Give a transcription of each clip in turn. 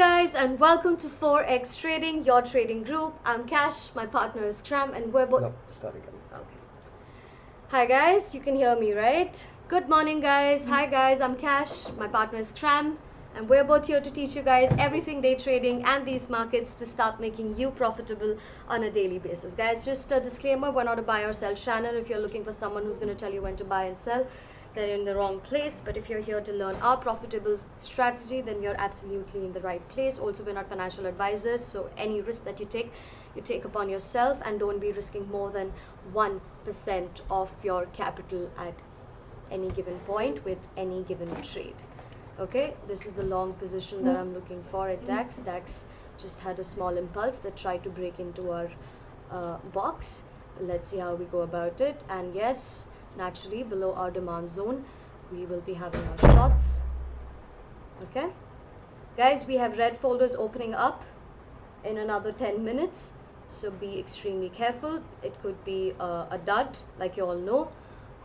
guys, and welcome to Forex Trading, your trading group. I'm Cash, my partner is Kram, and we're both. No, start again. Okay. Hi guys, you can hear me, right? Good morning, guys. Hi guys, I'm Cash, my partner is Kram, and we're both here to teach you guys everything day trading and these markets to start making you profitable on a daily basis. Guys, just a disclaimer: we're not a buy or sell channel. If you're looking for someone who's going to tell you when to buy and sell, they're in the wrong place. But if you're here to learn our profitable strategy, then you're absolutely in the right place. Also, we're not financial advisors, so any risk that you take upon yourself, and don't be risking more than 1% of your capital at any given point with any given trade. Okay, this is the long position that I'm looking for at DAX. DAX just had a small impulse that tried to break into our box. Let's see how we go about it. And yes, naturally below our demand zone we will be having our shots. Okay guys, we have red folders opening up in another 10 minutes, so be extremely careful. It could be a dud, like you all know,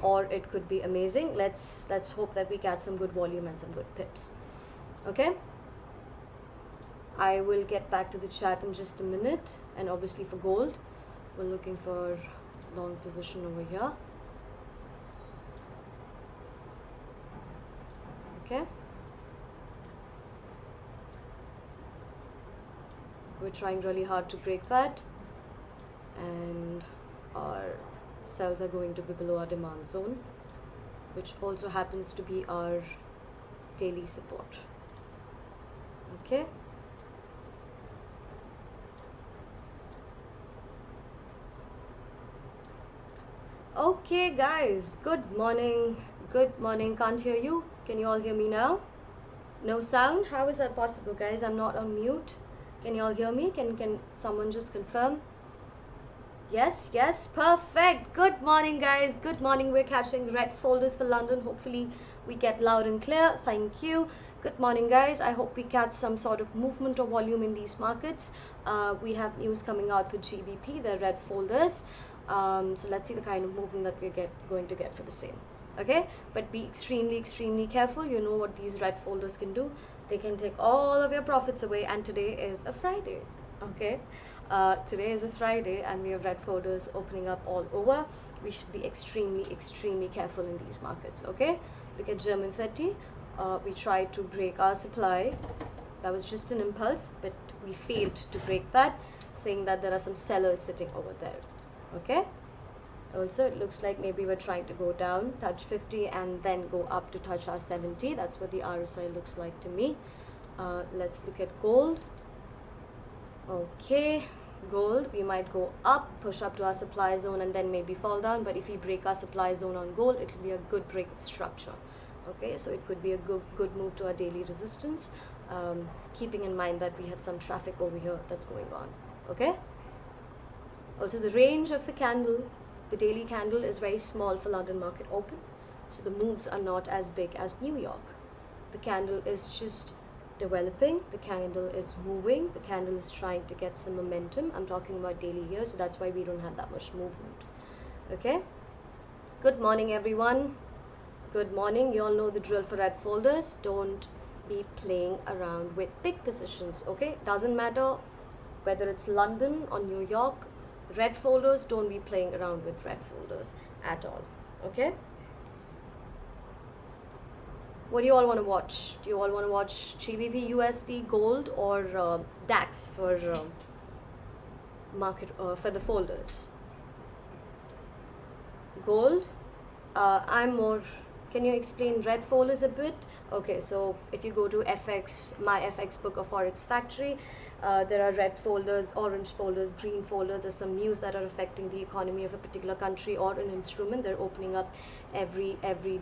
or it could be amazing. Let's hope that we catch some good volume and some good pips. Okay, I will get back to the chat in just a minute. And obviously for gold, we're looking for long position over here. Okay, we're trying really hard to break that, and our sells are going to be below our demand zone, which also happens to be our daily support. Okay, okay guys, good morning. Can't hear you. Can you all hear me now? No sound? How is that possible, guys? I'm not on mute. Can you all hear me? Can someone just confirm? Yes, perfect. Good morning, guys. Good morning. We're catching red folders for London. Hopefully we get loud and clear. Thank you. Good morning, guys. I hope we catch some sort of movement or volume in these markets. We have news coming out for GBP. They're red folders. So let's see the kind of movement that we're going to get for the same. Okay, but be extremely careful. You know what these red folders can do. They can take all of your profits away, and today is a Friday. Okay, today is a Friday and we have red folders opening up all over. We should be extremely careful in these markets. Okay, look at German 30. We tried to break our supply. That was just an impulse, but we failed to break that, saying that there are some sellers sitting over there. Okay, also it looks like maybe we're trying to go down, touch 50 and then go up to touch our 70. That's what the RSI looks like to me. Let's look at gold. Okay, gold, we might go up, push up to our supply zone and then maybe fall down. But if we break our supply zone on gold, it will be a good break of structure. Okay, so it could be a good move to our daily resistance, keeping in mind that we have some traffic over here that's going on. Okay, also the range of the candle, the daily candle, is very small for London market open, so the moves are not as big as New York. The candle is just developing, the candle is moving, the candle is trying to get some momentum. I'm talking about daily here, so that's why we don't have that much movement. Okay, good morning everyone. Good morning. You all know the drill for red folders. Don't be playing around with big positions. Okay, doesn't matter whether it's London or New York, red folders, don't be playing around with red folders at all. Okay, what do you all want to watch? Do you all want to watch GBP, USD, gold, or DAX for market for the folders? Gold. I'm more. Can you explain red folders a bit? Okay, so if you go to FX, my FX book or Forex Factory, there are red folders, orange folders, green folders. There's some news that are affecting the economy of a particular country or an instrument. They're opening up every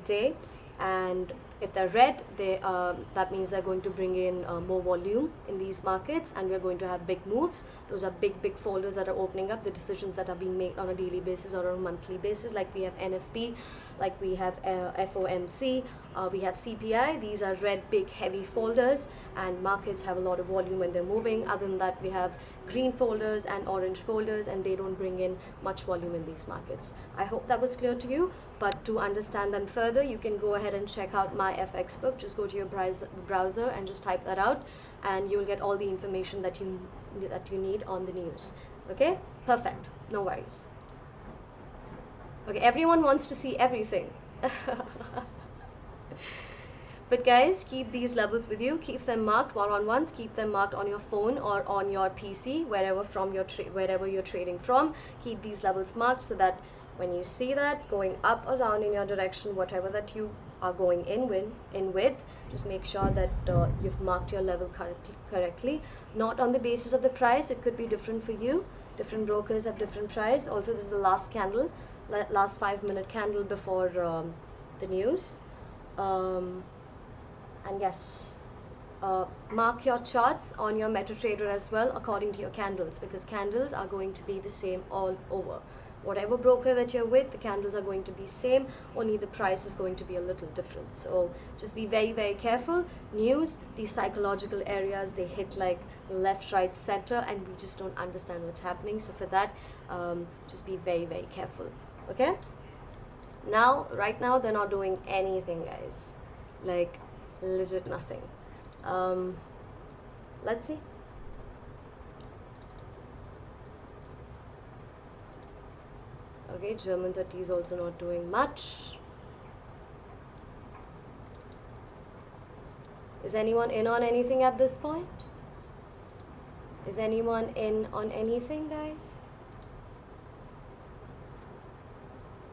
day, and if they're red, that means they're going to bring in more volume in these markets, and we're going to have big moves. Those are big folders that are opening up. The decisions that are being made on a daily basis or on a monthly basis, like we have NFP, like we have FOMC, we have CPI. These are red, big, heavy folders, and markets have a lot of volume when they're moving. Other than that, we have green folders and orange folders, and they don't bring in much volume in these markets. I hope that was clear to you. But to understand them further, you can go ahead and check out my FX book. Just go to your browser and just type that out. and you will get all the information that you need on the news. Okay, perfect, no worries. Okay, everyone wants to see everything. But guys, keep these levels with you, keep them marked one-on-ones, keep them marked on your phone or on your PC, wherever you're trading from. Keep these levels marked so that when you see that going up or down in your direction, whatever that you are going in with, just make sure that you've marked your level correctly, not on the basis of the price. It could be different for you. Different brokers have different price. Also, this is the last candle, last 5-minute candle before the news. And yes, mark your charts on your MetaTrader as well according to your candles, because candles are going to be the same all over. Whatever broker that you're with, the candles are going to be same, only the price is going to be a little different. So just be very, very careful. News, these psychological areas, they hit like left, right, center, and we just don't understand what's happening. So for that, just be very, very careful. Okay, now right now they're not doing anything, guys, like legit nothing. Let's see. Okay, German 30 is also not doing much. Is anyone in on anything at this point? Is anyone in on anything, guys?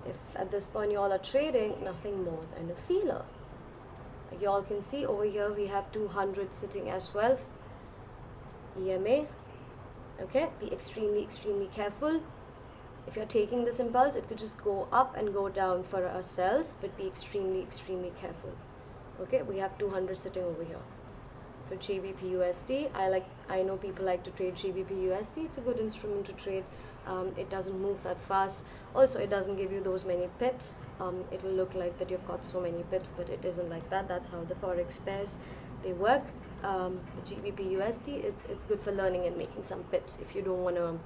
If at this point y'all are trading, nothing more than a feeler. Y'all can see over here we have 200 sitting as well. EMA. Okay, be extremely, extremely careful. If you're taking this impulse, it could just go up and go down for ourselves, but be extremely, extremely careful. Okay, we have 200 sitting over here. For GBP USD, I know people like to trade GBP USD. It's a good instrument to trade. It doesn't move that fast. Also, it doesn't give you those many pips. It will look like that you've got so many pips, but it isn't like that. That's how the forex pairs they work. GBP USD, it's good for learning and making some pips if you don't want to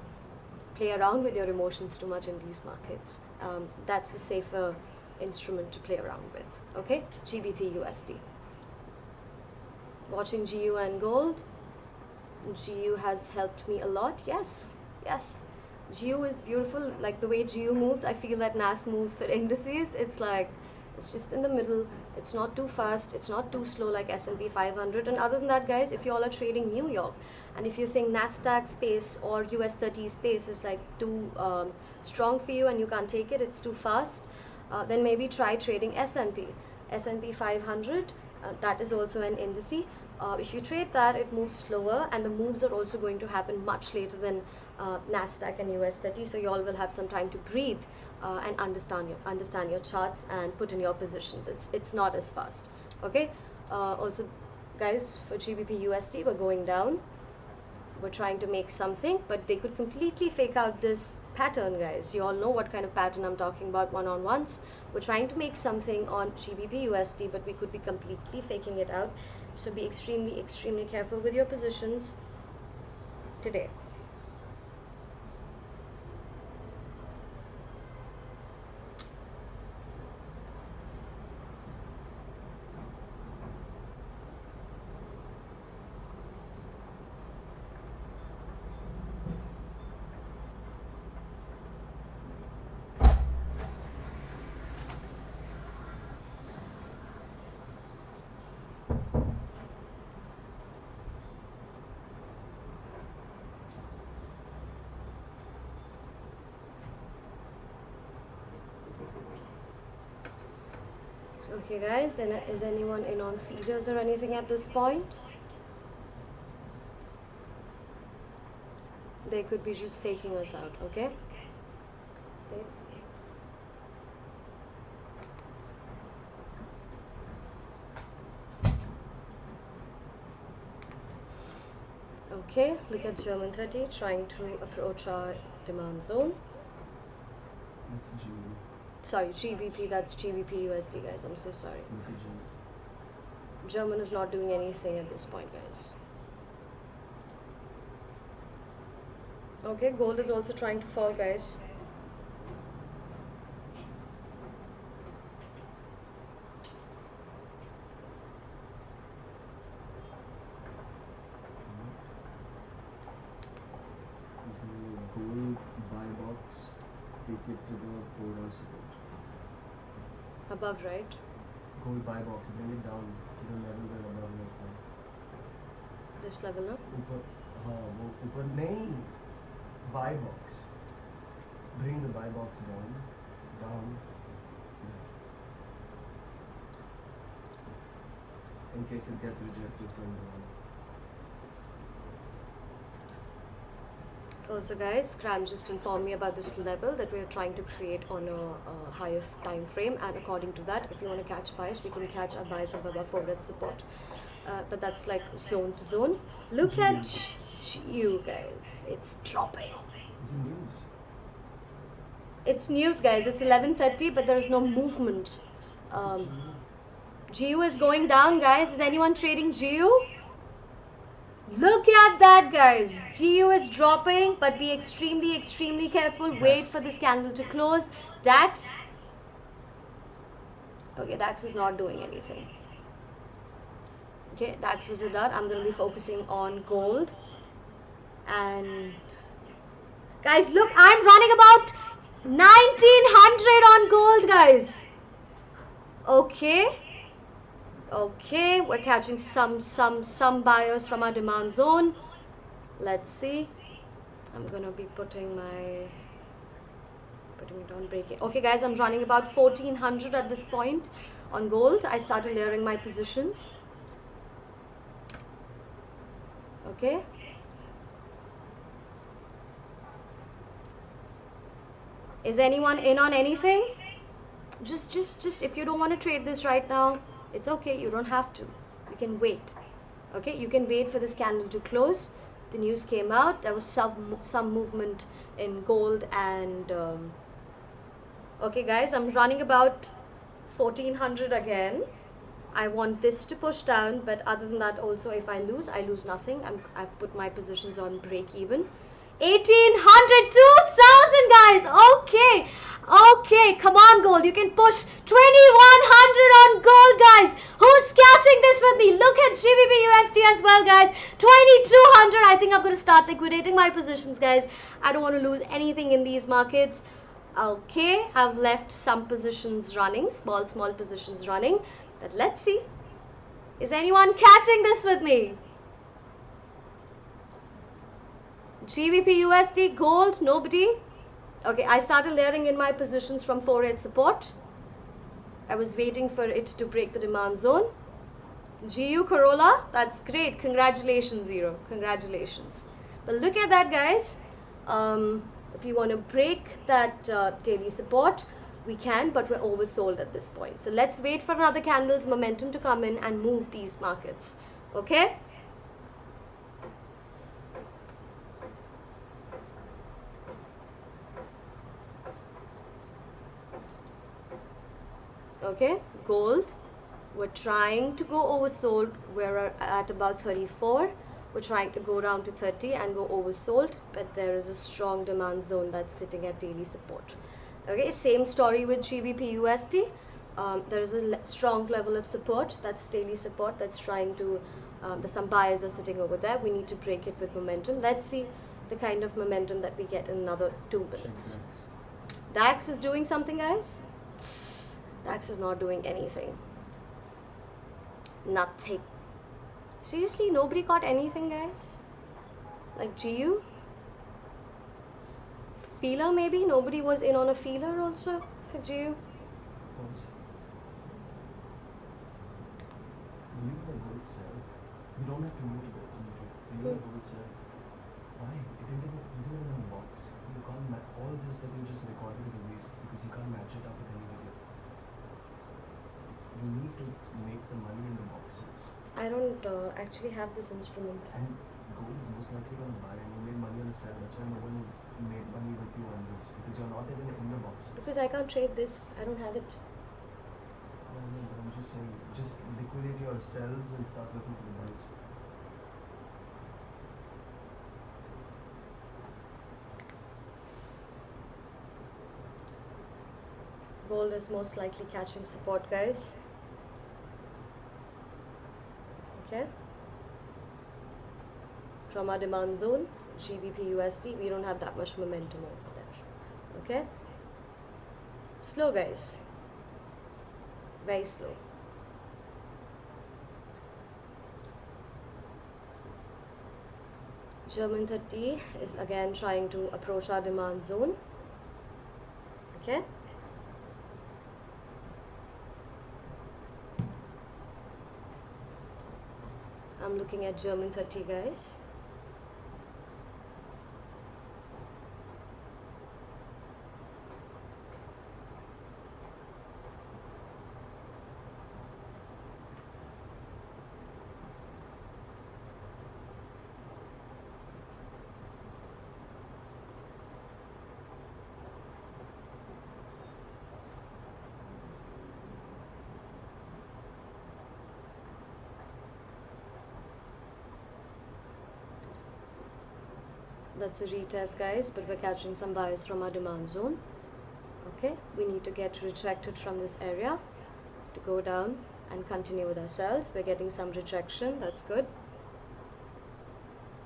play around with your emotions too much in these markets. That's a safer instrument to play around with. Okay, GBP USD. Watching GU and gold. GU has helped me a lot. Yes, yes. GU is beautiful. Like the way GU moves, I feel that NAS moves for indices. It's like, it's just in the middle. It's not too fast. It's not too slow like S&P 500. And other than that, guys, if you all are trading New York, and if you think NASDAQ space or US 30 space is like too strong for you and you can't take it, it's too fast, then maybe try trading S&P 500. That is also an indice. If you trade that, it moves slower, and the moves are also going to happen much later than NASDAQ and US 30. So you all will have some time to breathe and understand your charts and put in your positions. It's not as fast. Okay. Also, guys, for GBP USD, we're going down. We're trying to make something, but they could completely fake out this pattern, guys. You all know what kind of pattern I'm talking about, one-on-ones. We're trying to make something on GBP USD, but we could be completely faking it out. So be extremely, extremely careful with your positions today. Okay, guys, and is anyone in on feeders or anything at this point? They could be just faking us out, okay? Okay, look at German 30 trying to approach our demand zone. That's GU. Sorry, GBP, that's GBP USD, guys. I'm so sorry. German is not doing anything at this point, guys. Okay, gold is also trying to fall, guys. take it to the 4-hour support. Above, right? Gold buy box, bring it down to the level where above your point. This level, no? ऊपर हाँ वो ऊपर नहीं buy box. Bring the buy box down there. In case it gets rejected from the one. Also guys, Cram just informed me about this level that we are trying to create on a higher time frame, and according to that, if you want to catch bias, we can catch our bias above 4 red support. But that's like zone to zone. Look at you guys, it's dropping. Is it news? It's news guys, it's 11:30, but there is no movement. GU is going down guys. Is anyone trading GU? Look at that guys, GU is dropping, but be extremely careful. Wait for this candle to close. DAX, okay, DAX is not doing anything. Okay, DAX was a dud. I'm going to be focusing on gold. And guys, look, I'm running about 1900 on gold guys. Okay, we're catching some buyers from our demand zone. Let's see. I'm gonna be putting it on breaking. Okay guys, I'm running about 1400 at this point on gold. I started layering my positions. Okay, is anyone in on anything? Just if you don't want to trade this right now, it's okay, you don't have to. You can wait. Okay, you can wait for this candle to close. The news came out, there was some movement in gold, and okay guys, I'm running about 1400 again. I want this to push down, but other than that, also if I lose nothing. I've put my positions on break even. 1800, 2000 guys. Okay, come on gold, you can push 2100 on gold guys. Who's catching this with me? Look at GBP USD as well guys, 2200. I think I'm going to start liquidating my positions guys. I don't want to lose anything in these markets. Okay, I've left some positions running, small positions running, but let's see, is anyone catching this with me? GBP USD, gold, nobody. Okay, I started layering in my positions from 4-8 support. I was waiting for it to break the demand zone. GU Corolla, that's great. Congratulations, Zero. Congratulations. But look at that, guys. If you want to break that daily support, we can, but we're oversold at this point. So let's wait for another candle's momentum to come in and move these markets. Okay? Okay, gold, we're trying to go oversold. We're at about 34. We're trying to go down to 30 and go oversold, but there is a strong demand zone that's sitting at daily support. Okay, same story with GBP USD. There is a strong level of support, that's daily support, that's trying to, some buyers are sitting over there. We need to break it with momentum. Let's see the kind of momentum that we get in another 2 minutes. DAX is doing something, guys. DAX is not doing anything. Nothing. Seriously, nobody caught anything, guys? Like GU? Feeler maybe? Nobody was in on a feeler also for GU? Were you in a gold sell? You don't have to mute it, it's muted. Were you in a gold sell? Why? It wasn't even in the box. You can't match all this that you just recorded is a waste because you can't match it up with any video. You need to make the money in the boxes. I don't actually have this instrument. And gold is most likely going to buy, and you made money on the sell. That's why no one has made money with you on this because you're not even in the boxes. Because I can't trade this. I don't have it. Yeah, I know, but I'm just saying, just liquidate your sells and start looking for the buys. Gold is most likely catching support, guys. Okay. From our demand zone, GBP USD, we don't have that much momentum over there. Okay. Slow, guys. Very slow. German 30 is again trying to approach our demand zone. Okay. I'm looking at German 30, guys. That's a retest, guys, but we're catching some buyers from our demand zone. Okay, we need to get rejected from this area to go down and continue with our sells. We're getting some rejection. That's good.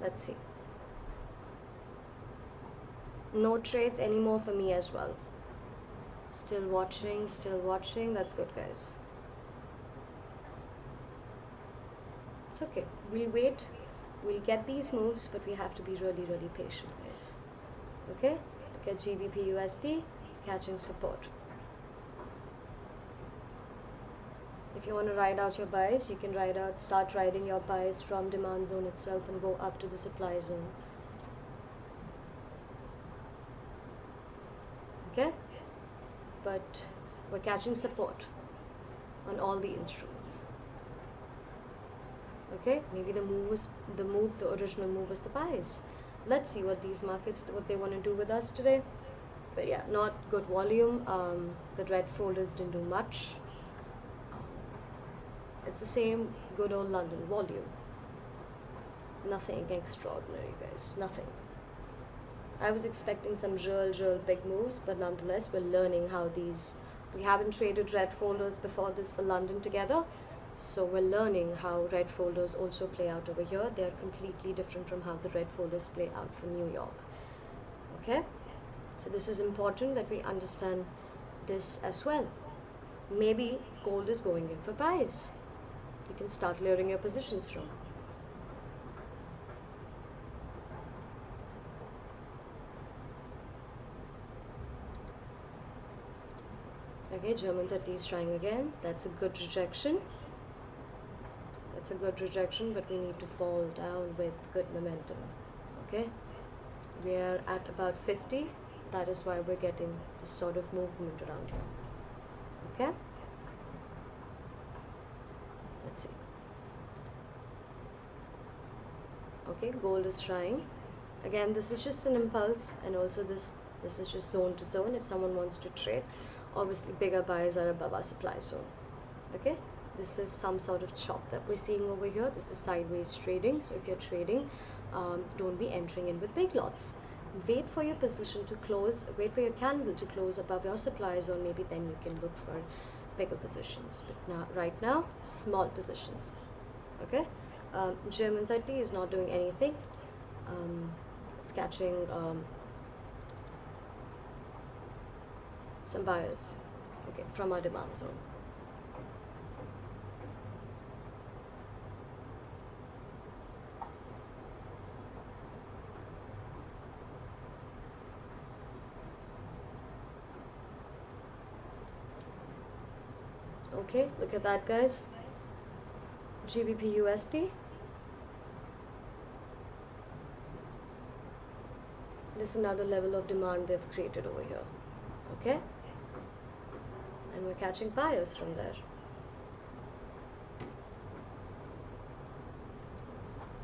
Let's see. No trades anymore for me as well. Still watching, still watching. That's good, guys. It's okay. We'll wait. We'll get these moves, but we have to be really, really patient, guys. Okay? Look at GBP USD catching support. If you want to ride out your buys, you can start riding your buys from demand zone itself and go up to the supply zone. Okay? But we're catching support on all the instruments. Okay, maybe the original move was the buys. Let's see what these markets, what they want to do with us today. But yeah, not good volume. The red folders didn't do much. It's the same good old London volume. Nothing extraordinary, guys. Nothing. I was expecting some real big moves, but nonetheless, we're learning how these. We haven't traded red folders before this for London together. So we're learning how red folders also play out over here. They're completely different from how the red folders play out for New York. Okay? So this is important that we understand this as well. Maybe gold is going in for buys. You can start layering your positions from. Okay, German 30 is trying again. That's a good rejection. That's a good rejection, but we need to fall down with good momentum. Okay, we are at about 50. That is why we're getting this sort of movement around here. Okay, let's see. Okay, gold is trying again. This is just an impulse, and also this is just zone to zone. If someone wants to trade, obviously bigger buys are above our supply zone. Okay, this is some sort of chop that we're seeing over here. This is sideways trading. So if you're trading, don't be entering in with big lots. Wait for your position to close, wait for your candle to close above your supply zone. Maybe then you can look for bigger positions, but now, right now, small positions. Okay, German 30 is not doing anything. It's catching some buyers, okay, from our demand zone. Okay, look at that, guys. GBP USD. This is another level of demand they've created over here. Okay, and we're catching buyers from there.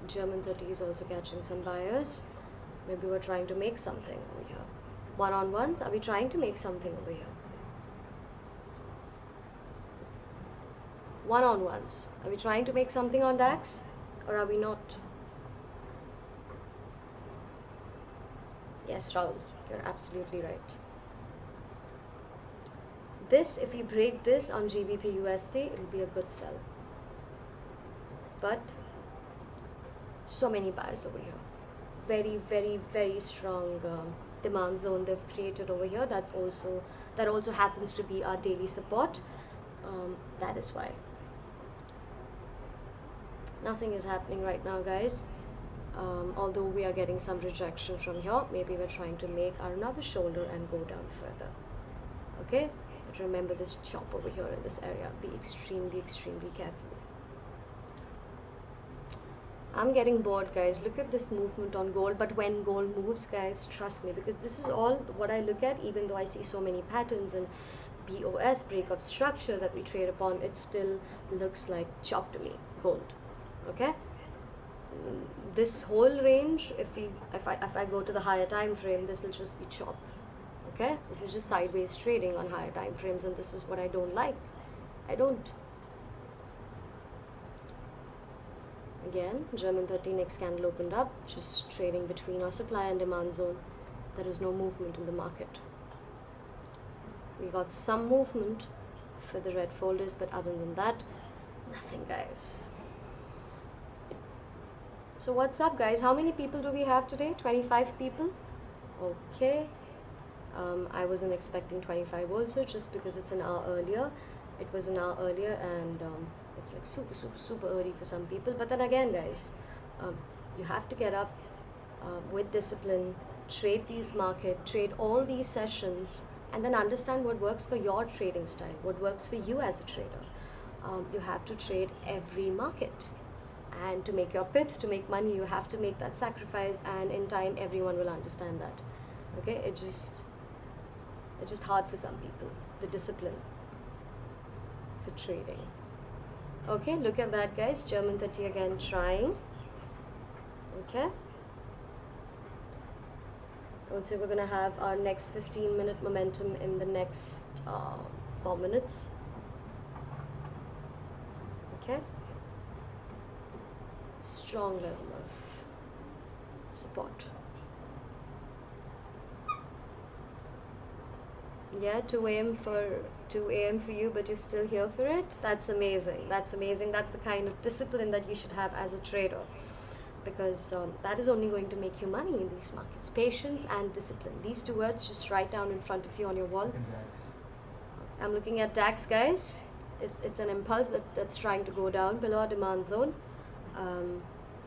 German 30 is also catching some buyers. Maybe we're trying to make something over here. One-on-ones, are we trying to make something over here? One-on-ones, are we trying to make something on DAX, or are we not? Yes, Raul, you're absolutely right. This, if we break this on GBP USD, it'll be a good sell. But so many buyers over here. Very, very, very strong demand zone they've created over here. That also happens to be our daily support. That is why nothing is happening right now, guys. Although we are getting some rejection from here, maybe we're trying to make another shoulder and go down further. Okay, but remember this chop over here in this area. Be extremely careful. I'm getting bored, guys. Look at this movement on gold. But when gold moves, guys, trust me, because this is all what I look at. Even though I see so many patterns and BOS, break of structure, that we trade upon, it still looks like chop to me, gold. Okay, this whole range, if I go to the higher time frame, this will just be chop. Okay, this is just sideways trading on higher time frames, and this is what I don't like. I don't. Again, German 30 next candle opened up, just trading between our supply and demand zone. There is no movement in the market. We got some movement for the red folders, but other than that, nothing, guys. So what's up, guys? How many people do we have today? 25 people. Okay. I wasn't expecting 25 also, just because it's an hour earlier. It was an hour earlier, and it's like super early for some people. But then again, guys, you have to get up with discipline, trade these market, trade all these sessions, and then understand what works for your trading style, what works for you as a trader. You have to trade every market, and to make your pips, to make money, you have to make that sacrifice, and in time everyone will understand that. Okay, it's just hard for some people, the discipline for trading. Okay, look at that, guys. German 30 again trying. Okay, also we're gonna have our next 15-minute momentum in the next 4 minutes. Okay, strong level of support. Yeah, 2 a.m. for you, but you're still here for it. That's amazing. That's amazing. That's the kind of discipline that you should have as a trader, because that is only going to make you money in these markets. Patience and discipline. These two words just write down in front of you on your wall. DAX. I'm looking at DAX, guys. It's an impulse that's trying to go down below our demand zone.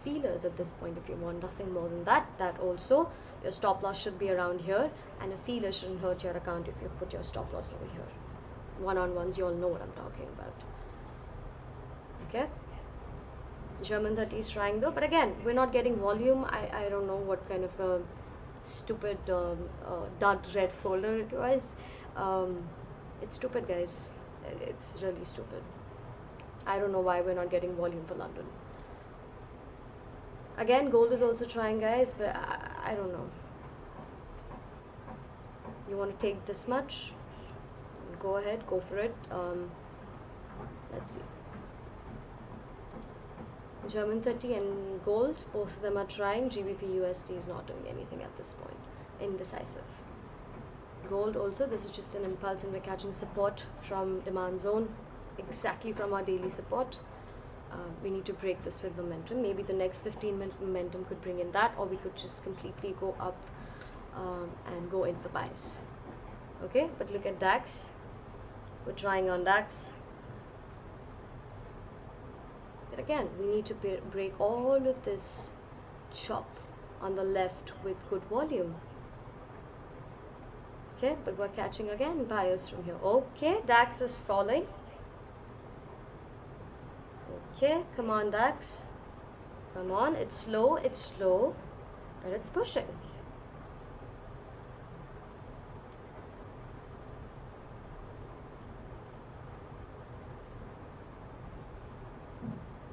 Feelers at this point, if you want, nothing more than that. That also, your stop loss should be around here, and a feeler shouldn't hurt your account if you put your stop loss over here. One-on-ones, you all know what I'm talking about. Okay, German 30 is trying though, but again, we're not getting volume. I don't know what kind of a stupid dud red folder it was. It's stupid, guys. It's really stupid. I don't know why we're not getting volume for London. Again, gold is also trying, guys, but I don't know. You want to take this much? Go ahead, go for it. Let's see. German 30 and gold, both of them are trying. GBP USD is not doing anything at this point. Indecisive. Gold also, this is just an impulse, and we're catching support from demand zone, exactly from our daily support. We need to break this with momentum. Maybe the next 15-minute momentum could bring in that, or we could just completely go up and go in for buys. Okay, but look at DAX. We're trying on DAX. But again, we need to break all of this chop on the left with good volume. Okay, but we're catching again buyers from here. Okay, DAX is falling. Okay, come on, DAX. Come on, it's slow, but it's pushing.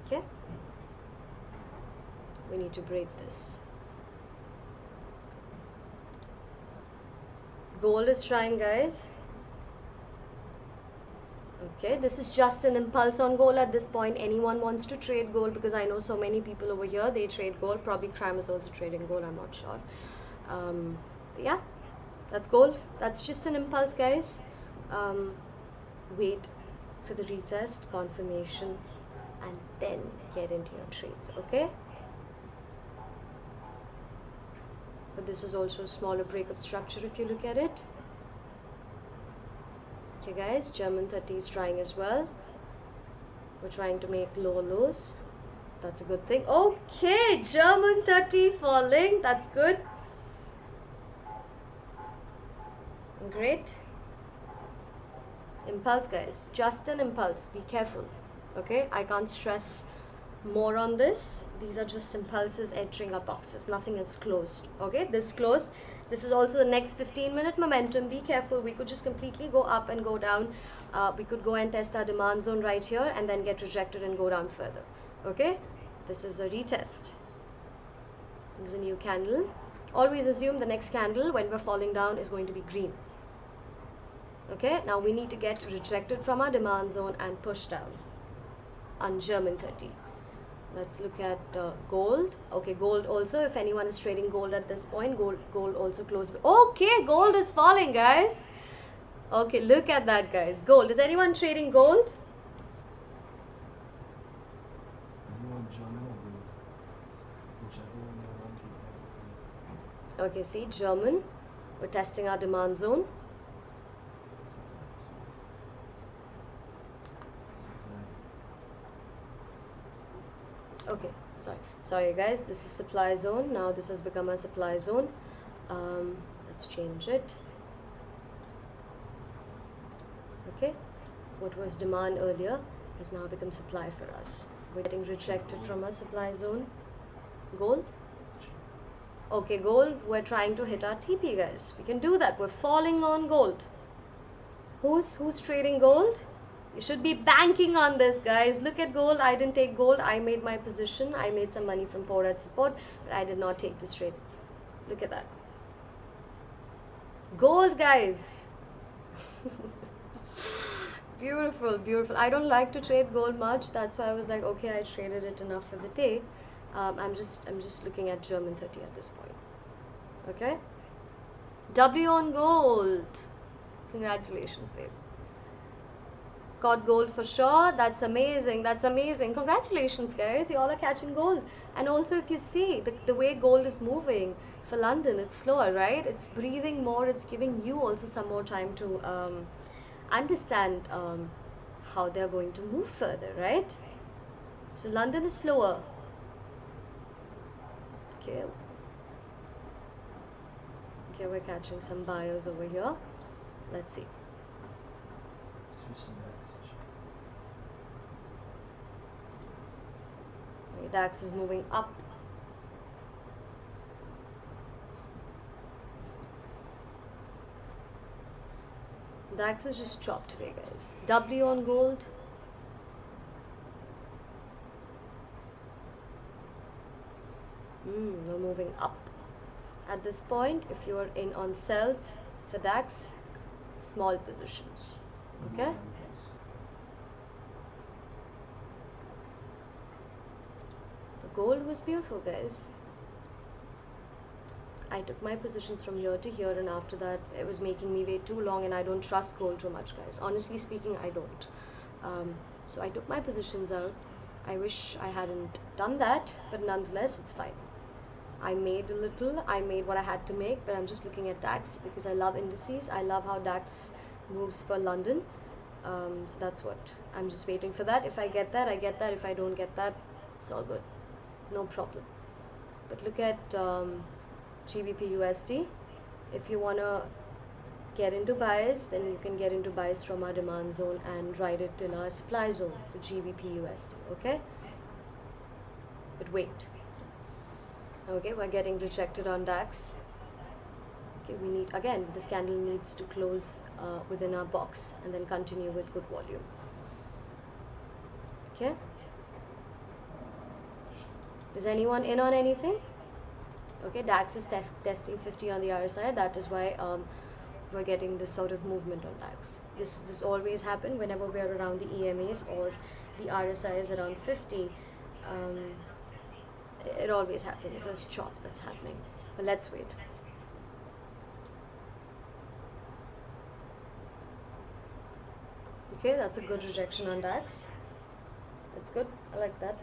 Okay, we need to break this. Gold is trying, guys. Okay, this is just an impulse on gold at this point. Anyone wants to trade gold, because I know so many people over here, they trade gold. Probably Crime is also trading gold, I'm not sure. But yeah, that's gold. That's just an impulse, guys. Wait for the retest, confirmation, and then get into your trades, okay? but this is also a smaller break of structure if you look at it. Okay guys, German 30 is trying as well. We're trying to make lower lows. That's a good thing. Okay, German 30 falling. That's good. Great. Impulse guys, just an impulse. Be careful. Okay, I can't stress more on this. These are just impulses entering our boxes. Nothing is closed. Okay, this closed. This is also the next 15-minute momentum. Be careful. We could just completely go up and go down. We could go and test our demand zone right here and then get rejected and go down further. Okay, this is a retest. This is a new candle. Always assume the next candle when we're falling down is going to be green. Okay, now we need to get rejected from our demand zone and push down on German 30. Let's look at gold. Okay, gold also, if anyone is trading gold at this point, gold also closed. Okay, gold is falling guys. Okay, look at that guys. Gold, is anyone trading gold? Are you on German or gold? Whichever one you're on, keep that open. Okay, see, German. We're testing our demand zone. Okay, sorry guys, this is supply zone. Now this has become a supply zone. Let's change it. Okay, what was demand earlier has now become supply for us. We're getting rejected from our supply zone. Gold. Okay, gold, we're trying to hit our TP guys. We can do that. We're falling on gold. Who's trading gold? You should be banking on this guys. Look at gold. I didn't take gold. I made my position. I made some money from forward support, but I did not take this trade. Look at that. Gold guys. Beautiful, beautiful. I don't like to trade gold much. That's why I was like, okay, I traded it enough for the day. I'm just looking at German 30 at this point. Okay. W on gold. Congratulations, babe. Got gold for sure. That's amazing. That's amazing. Congratulations guys, you all are catching gold. And also if you see the way gold is moving for London, it's slower, right? It's breathing more. It's giving you also some more time to understand how they're going to move further, right? So London is slower. Okay, we're catching some buyers over here. Let's see. Switch to DAX. Okay, DAX is moving up. DAX is just chopped today, guys. W on gold. We're moving up. At this point, if you're in on sells for DAX, small positions. Okay? The gold was beautiful, guys. I took my positions from here to here, and after that it was making me wait too long, and I don't trust gold too much, guys. Honestly speaking, I don't. So I took my positions out. I wish I hadn't done that, but nonetheless it's fine. I made a little, I made what I had to make, but I'm just looking at DAX because I love indices. I love how DAX moves for London. So that's what I'm just waiting for. That if I get that, I get that. If I don't get that, it's all good, no problem. But look at GBP USD. If you want to get into buys, then you can get into buys from our demand zone and ride it till our supply zone for GBP USD. Okay, but wait. Okay, we're getting rejected on DAX. Okay, we need, again, this candle needs to close within our box and then continue with good volume. Okay, is anyone in on anything? Okay, DAX is testing 50 on the RSI. That is why we're getting this sort of movement on DAX. This always happens whenever we are around the EMAs or the RSI is around 50. It always happens. There's chop that's happening. But let's wait. Okay, that's a good rejection on DAX. That's good. I like that.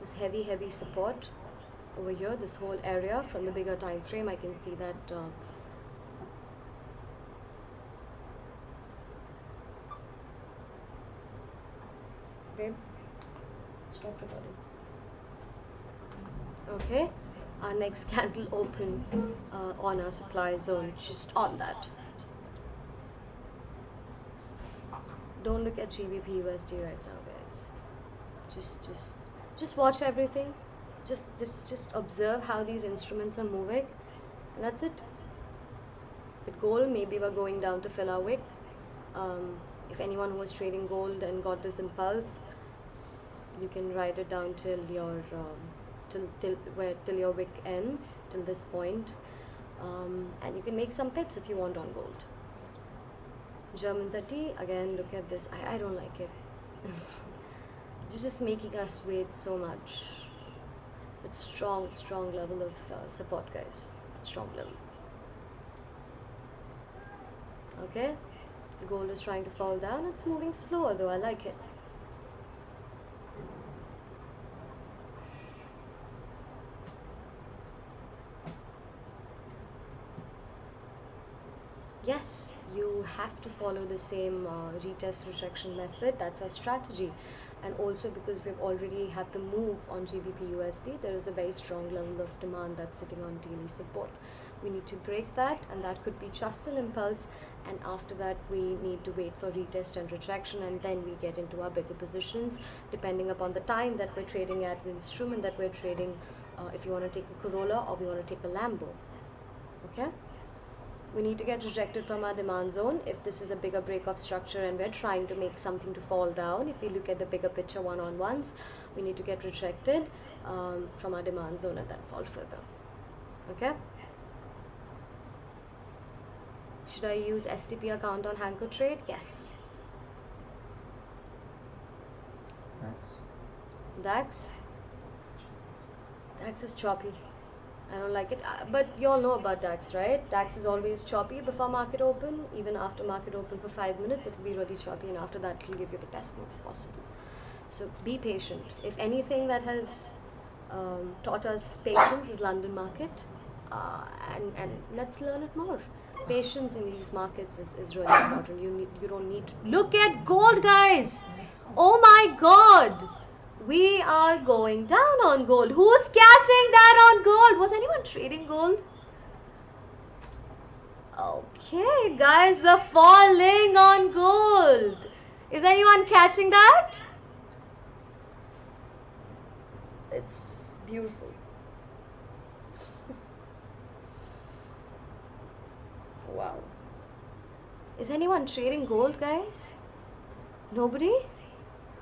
this heavy support over here, this whole area. From the bigger time frame, I can see that babe, stop recording. Okay, our next candle open on our supply zone, just on that. Don't look at GBP USD right now, guys. Just watch everything. Just observe how these instruments are moving, and that's it. With gold, maybe we're going down to fill our wick. If anyone who was trading gold and got this impulse, you can write it down till your till your wick ends, till this point, and you can make some pips if you want on gold. German 30, again, look at this. I don't like it. It's just making us wait so much. It's strong level of support, guys. Strong level. Okay, gold is trying to fall down. It's moving slower though. I like it. Yes, you have to follow the same retest rejection method. That's our strategy. And also because we've already had the move on GBP USD, there is a very strong level of demand that's sitting on daily support. We need to break that, and that could be just an impulse, and after that we need to wait for retest and rejection, and then we get into our bigger positions depending upon the time that we're trading at, the instrument that we're trading, if you want to take a Corolla or we want to take a Lambo. Okay, we need to get rejected from our demand zone if this is a bigger break of structure and we're trying to make something to fall down. If we look at the bigger picture one-on-ones, we need to get rejected from our demand zone and then fall further. Okay, should I use STP account on Hanko trade? Yes. DAX is choppy. I don't like it, but you all know about DAX, right? DAX is always choppy before market open. Even after market open for 5 minutes, it will be really choppy, and after that it will give you the best moves possible. So be patient. If anything that has taught us patience is London market, and let's learn it more. Patience in these markets is really important. You don't need to look at gold, guys. Oh my god, we are going down on gold. Who's catching that on gold? Was anyone trading gold? Okay, guys, we're falling on gold. Is anyone catching that? It's beautiful. Wow. Is anyone trading gold, guys? Nobody?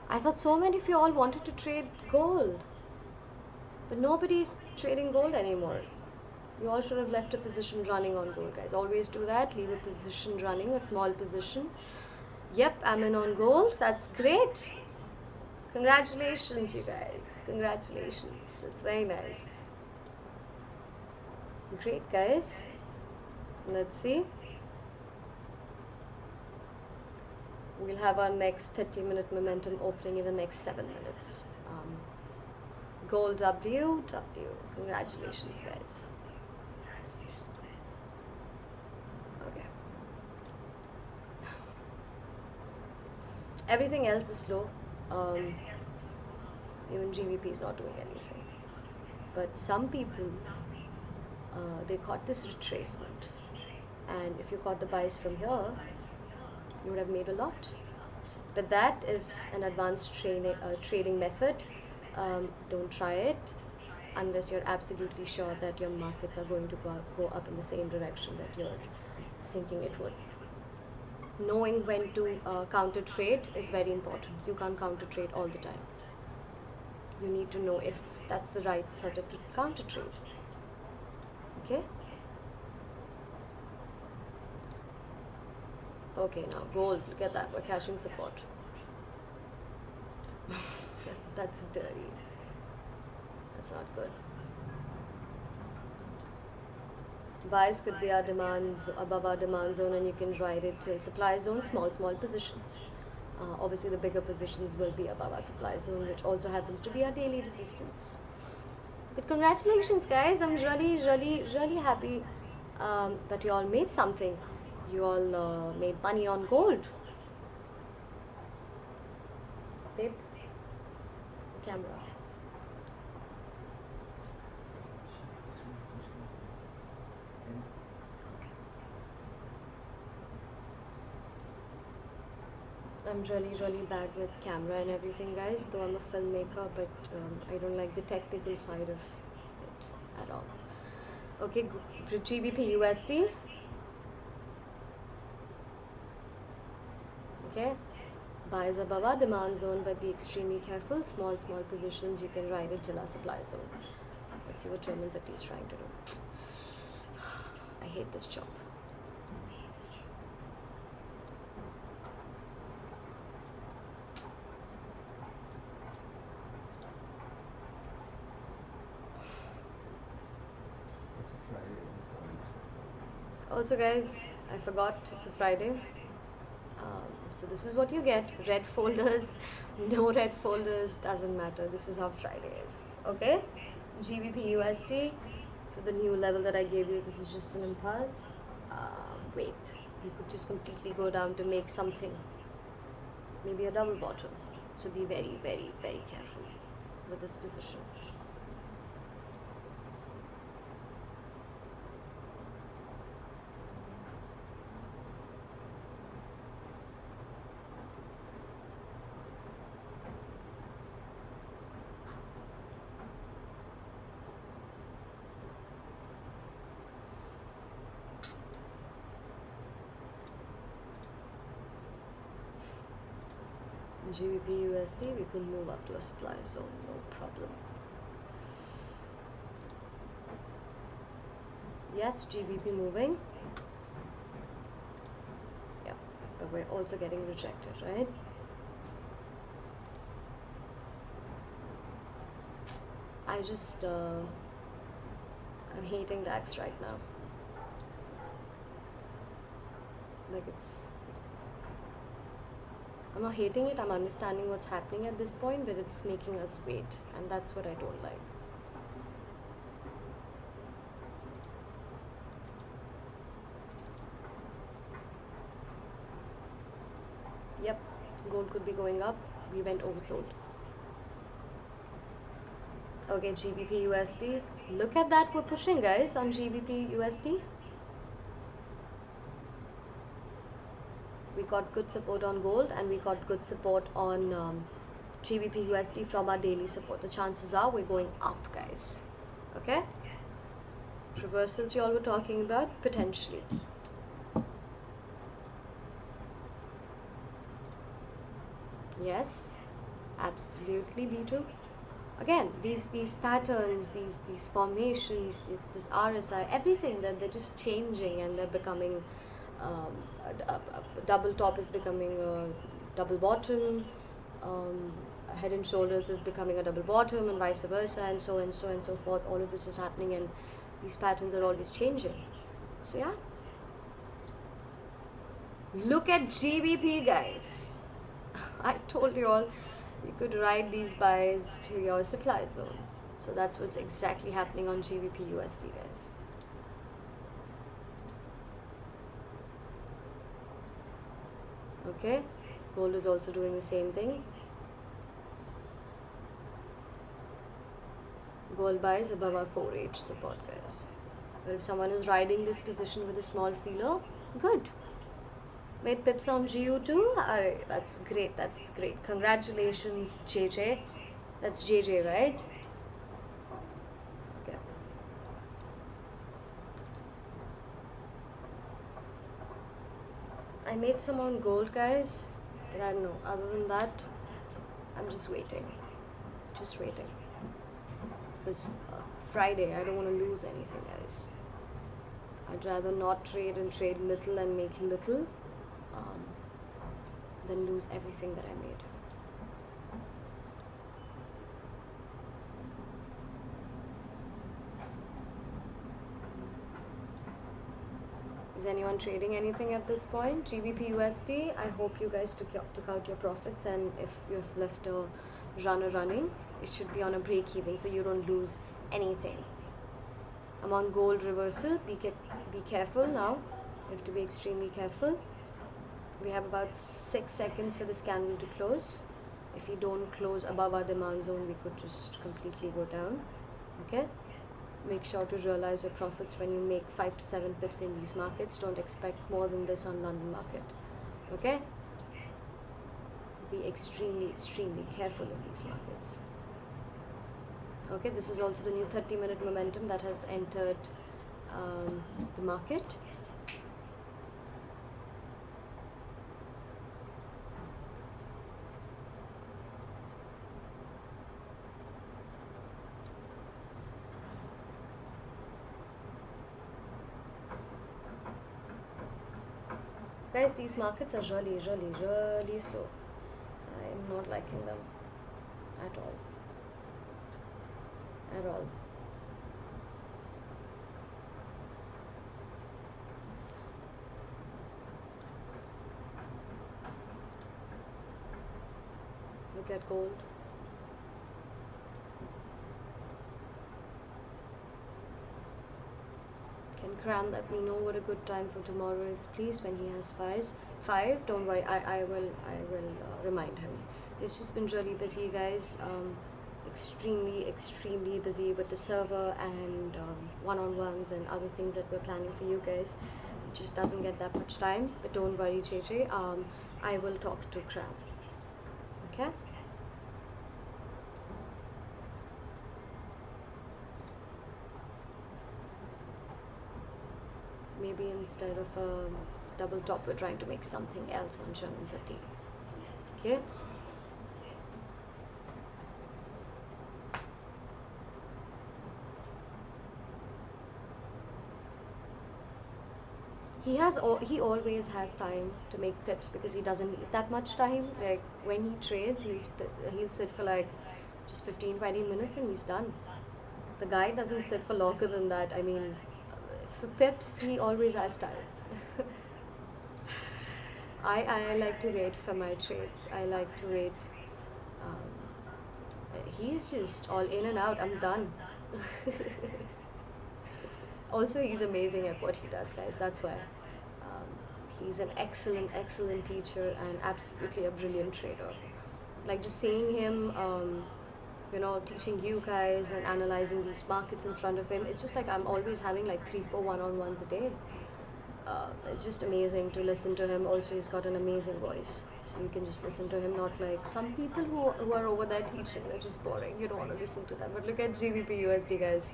I thought so many of you all wanted to trade gold, but nobody's trading gold anymore. You all should have left a position running on gold, guys. Always do that. Leave a position running, a small position. Yep, I'm in on gold. That's great. Congratulations, you guys. Congratulations. That's very nice. Great, guys. Let's see. We'll have our next 30-minute momentum opening in the next 7 minutes. Gold W. Congratulations, guys. Okay. Everything else is slow. Even GBP is not doing anything. But some people, they caught this retracement. And if you caught the buys from here, you would have made a lot. But that is an advanced trading method. Don't try it unless you're absolutely sure that your markets are going to go up in the same direction that you're thinking it would. Knowing when to counter trade is very important. You can't counter trade all the time. You need to know if that's the right setup to counter trade. Okay? Okay, now gold, look at that, we're catching support. That's dirty. That's not good. Buys could be our demands above our demand zone, and you can ride it till supply zone, small positions. Obviously, the bigger positions will be above our supply zone, which also happens to be our daily resistance. But congratulations, guys! I'm really happy that you all made something. You all made money on gold. Babe, the camera. I'm really bad with camera and everything, guys, though I'm a filmmaker, but I don't like the technical side of it at all. Okay, GBP USD. Okay, buys above our demand zone, but be extremely careful. Small positions, you can ride it till our supply zone. Let's see what German 50 is trying to do. I hate this job. It's a Friday. Also, guys, I forgot it's a Friday. So this is what you get. Red folders, no red folders, doesn't matter. This is how Friday is. Okay? GBP USD for the new level that I gave you. This is just an impulse. Wait, you could just completely go down to make something. Maybe a double bottom. So be very careful with this position. GBP USD, we can move up to a supply zone, no problem. Yes, GBP moving. Yeah, but we're also getting rejected, right? I just, I'm hating DAX right now. Like I'm not hating it, I'm understanding what's happening at this point, but it's making us wait, and that's what I don't like. Yep, gold could be going up. We went oversold. Okay, GBP USD. Look at that, we're pushing, guys, on GBP USD. We got good support on gold, and we got good support on GBP USD from our daily support. The chances are we're going up, guys. Okay? Reversals you all were talking about, potentially. Yes, absolutely, B2. Again, these patterns, these formations, this RSI, everything that they're just changing, and they're becoming a double top is becoming a double bottom, head and shoulders is becoming a double bottom, and vice versa, and so forth. All of this is happening, and these patterns are always changing. So yeah, look at GBP, guys. I told you all you could ride these buys to your supply zone. So that's what's exactly happening on GBP USD, guys. Okay, gold is also doing the same thing. Gold buys above our 4H support, guys. But if someone is riding this position with a small feeler, good. Made pips on GU too? Alright, that's great, Congratulations, JJ. That's JJ, right? Okay. I made some on gold, guys. But I don't know, other than that, I'm just waiting. Because Friday, I don't want to lose anything, guys. I'd rather not trade and trade little and make little than lose everything that I made. Is anyone trading anything at this point? GBP USD, I hope you guys took out your profits, and if you've left a runner running, it should be on a break even so you don't lose anything. I'm on gold reversal. Be careful now. You have to be extremely careful. We have about 6 seconds for this candle to close. If we don't close above our demand zone, we could just completely go down. Okay, make sure to realize your profits when you make 5 to 7 pips in these markets. Don't expect more than this on London market. Okay, be extremely careful in these markets. Okay, this is also the new 30-minute momentum that has entered the market. Guys, these markets are really slow. I'm not liking them at all. Look at gold. Can Cram let me know what a good time for tomorrow is, please, when he has five? Don't worry, I will remind him. It's just been really busy, guys. Extremely busy with the server and one-on-ones and other things that we're planning for you guys. It just doesn't get that much time, but don't worry, JJ. I will talk to Cram. Okay. Maybe instead of a double top, we're trying to make something else on German 30. Okay. He always has time to make pips because he doesn't need that much time. Like when he trades, he'll sit for like just 15-20 minutes and he's done. The guy doesn't sit for longer than that. I mean, for pips, he always has time. I like to wait for my trades. I like to wait. He's just all in and out. I'm done. Also, he's amazing at what he does, guys. That's why. He's an excellent teacher and absolutely a brilliant trader. Like just seeing him, teaching you guys and analyzing these markets in front of him, it's just like I'm always having like 3-4 one-on-ones a day. It's just amazing to listen to him. Also, he's got an amazing voice, so you can just listen to him. Not like some people who are over there teaching, they're just boring. You don't want to listen to them. But look at GBP USD, guys.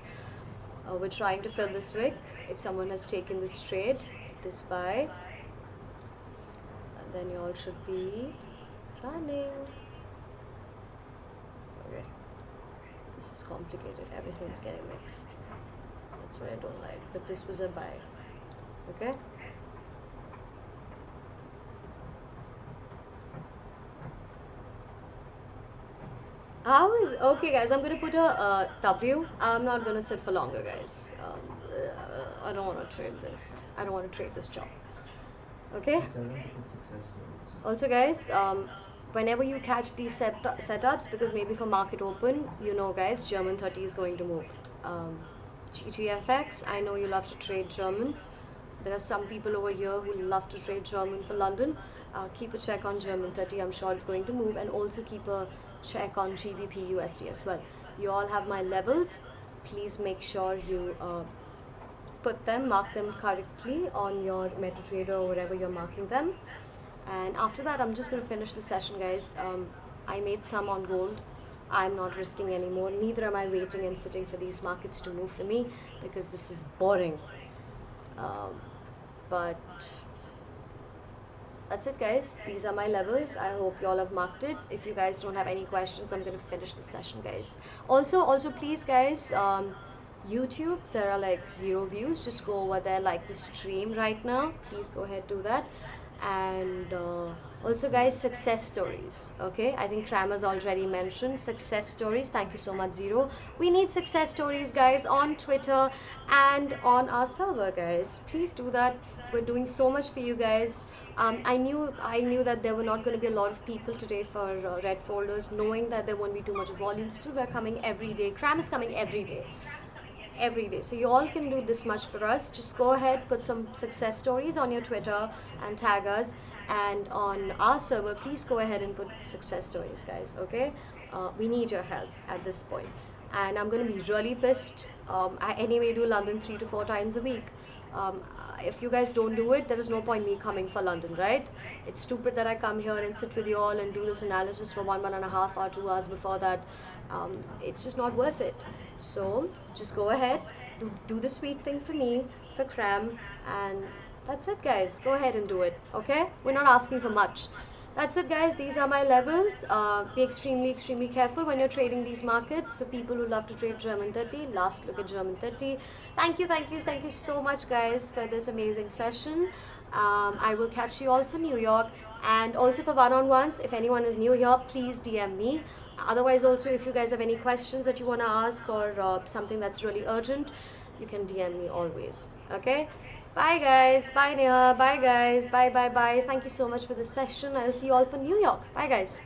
We're trying to fill this wick. If someone has taken this trade, this buy, then you all should be running. Okay, this is complicated. Everything's getting mixed. That's what I don't like. But this was a buy. Okay. Okay, guys, I'm gonna put a W. I'm not gonna sit for longer, guys. I don't want to trade this. I don't want to trade this job. Okay. Also, guys, whenever you catch these setups, because maybe for market open, guys, German 30 is going to move. GGFX, I know you love to trade German. There are some people over here who love to trade German for London. Keep a check on German 30. I'm sure it's going to move, and also keep a check on GBP USD as well. You all have my levels. Please make sure you mark them correctly on your MetaTrader or wherever you're marking them. And after that, I'm just going to finish the session, guys. I made some on gold. I'm not risking anymore. Neither am I waiting and sitting for these markets to move for me, because this is boring. But that's it, guys. These are my levels. I hope you all have marked it. If you guys don't have any questions, I'm going to finish the session, guys. Also please, guys, YouTube, there are like 0 views. Just go over there, like the stream right now. Please go ahead, do that. And also, guys, success stories. Okay, I think Cram has already mentioned success stories. Thank you so much, Zero. We need success stories, guys, on Twitter and on our server, guys. Please do that. We're doing so much for you guys. I knew that there were not going to be a lot of people today for red folders, knowing that there won't be too much volume. Still, we're coming every day. Cram is coming every day. Every day. So you all can do this much for us. Just go ahead, put some success stories on your Twitter and tag us. And on our server, please go ahead and put success stories, guys. Okay? We need your help at this point. And I'm going to be really pissed. I anyway do London 3 to 4 times a week. If you guys don't do it, there is no point me coming for London, right? It's stupid that I come here and sit with you all and do this analysis for 1.5 hours, 2 hours before that. It's just not worth it. So just go ahead, do the sweet thing for me, for Cram, and that's it, guys. Go ahead and do it, okay? We're not asking for much. That's it, guys. These are my levels. Be extremely careful when you're trading these markets. For people who love to trade German 30, last look at German 30. Thank you so much, guys, for this amazing session. I will catch you all for New York, and also for one-on-ones. If anyone is new here, please DM me. Otherwise, also, if you guys have any questions that you want to ask, or something that's really urgent, you can DM me always. Okay? Bye, guys. Bye, Neha. Bye, guys. Bye. Thank you so much for this session. I'll see you all for New York. Bye, guys.